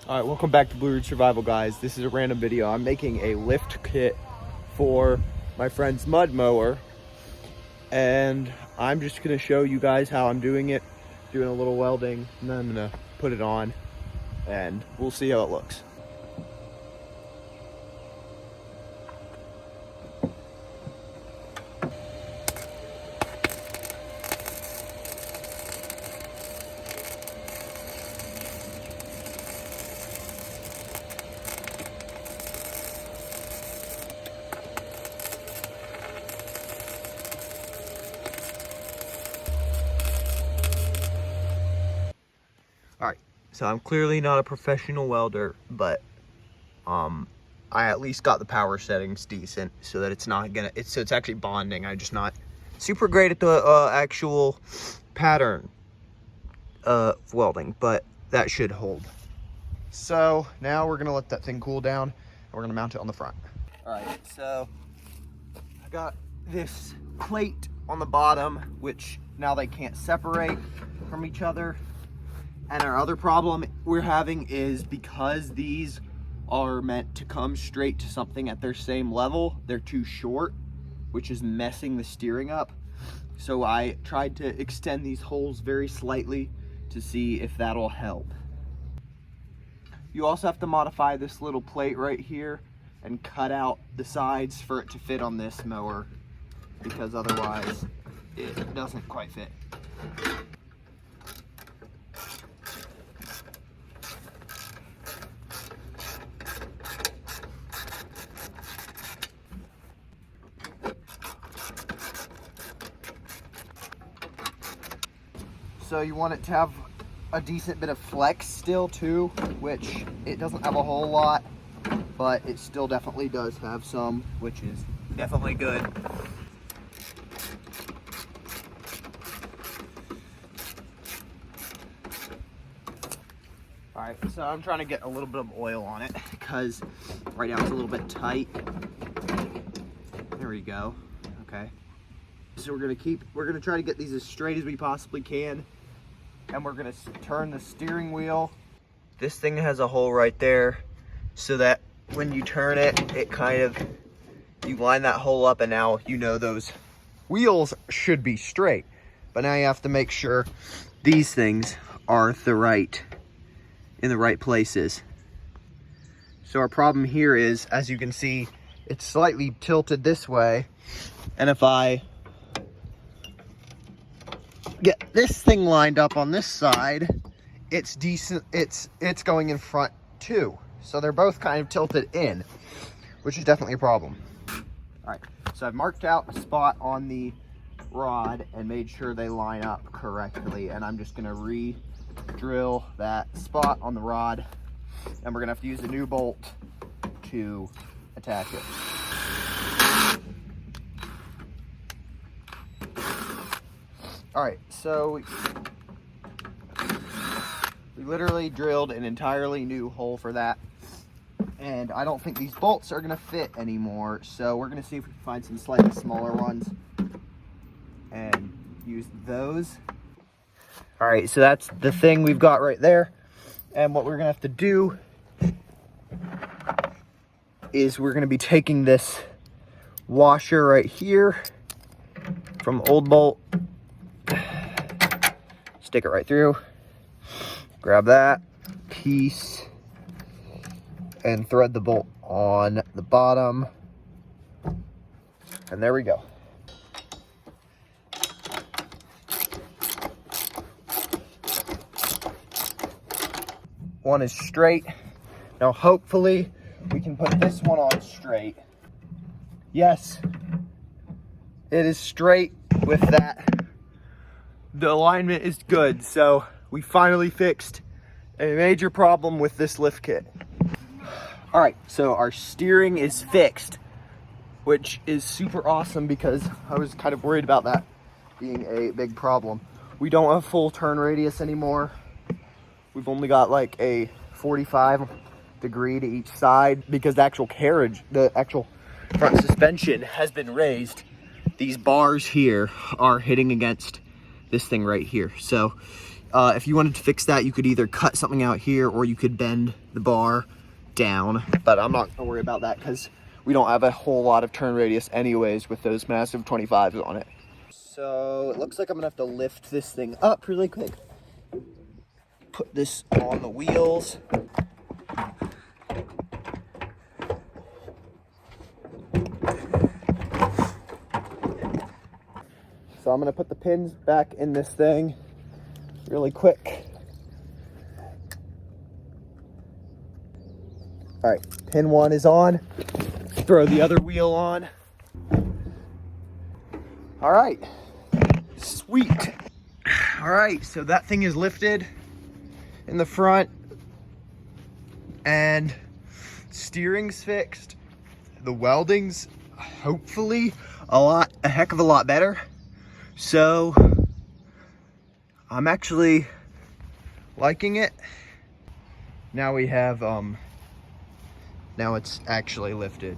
Alright, welcome back to Blue Ridge Survival, guys. This is a random video. I'm making a lift kit for my friend's mud mower, and I'm just going to show you guys how I'm doing it, doing a little welding, and then I'm going to put it on, and we'll see how it looks. Alright, so I'm clearly not a professional welder, but I at least got the power settings decent so that it's not gonna, it's actually bonding. I'm just not super great at the actual pattern of welding, but that should hold. So now we're gonna let that thing cool down and we're gonna mount it on the front. Alright, so I got this plate on the bottom, which now they can't separate from each other. And our other problem we're having is because these are meant to come straight to something at their same level, they're too short, which is messing the steering up. So I tried to extend these holes very slightly to see if that'll help. You also have to modify this little plate right here and cut out the sides for it to fit on this mower, because otherwise it doesn't quite fit. So you want it to have a decent bit of flex still too, which it doesn't have a whole lot, but it still definitely does have some, which is definitely good. All right, so I'm trying to get a little bit of oil on it because right now it's a little bit tight. There we go. Okay. So we're gonna try to get these as straight as we possibly can. And we're gonna turn the steering wheel. This thing has a hole right there so that when you turn it, it kind of, you line that hole up and now you know those wheels should be straight. But now you have to make sure these things are in the right places. So our problem here is, as you can see, it's slightly tilted this way. And if I get this thing lined up on this side, it's decent, it's going in front too. So they're both kind of tilted in, which is definitely a problem. All right, so I've marked out a spot on the rod and made sure they line up correctly, and I'm just gonna re-drill that spot on the rod, and we're gonna have to use a new bolt to attach it. All right, so we literally drilled an entirely new hole for that, and I don't think these bolts are gonna fit anymore, so we're gonna see if we can find some slightly smaller ones and use those. All right, so that's the thing we've got right there, and what we're gonna have to do is we're gonna be taking this washer right here from old bolt, stick it right through, grab that piece, and thread the bolt on the bottom. And there we go. One is straight. Now hopefully we can put this one on straight. Yes, it is straight with that. The alignment is good, so we finally fixed a major problem with this lift kit. All right, so our steering is fixed, which is super awesome because I was kind of worried about that being a big problem. We don't have full turn radius anymore. We've only got like a 45 degree to each side because the actual carriage, the actual front suspension has been raised. These bars here are hitting against this thing right here. So If you wanted to fix that, you could either cut something out here or you could bend the bar down, but I'm not gonna worry about that because we don't have a whole lot of turn radius anyways with those massive 25s on it. So it looks like I'm gonna have to lift this thing up really quick. Put this on the wheels. So I'm gonna put the pins back in this thing really quick. All right, pin 1 is on. Throw the other wheel on. All right, sweet. All right, so that thing is lifted in the front and steering's fixed. The welding's hopefully a heck of a lot better. So I'm actually liking it. Now we have, now it's actually lifted.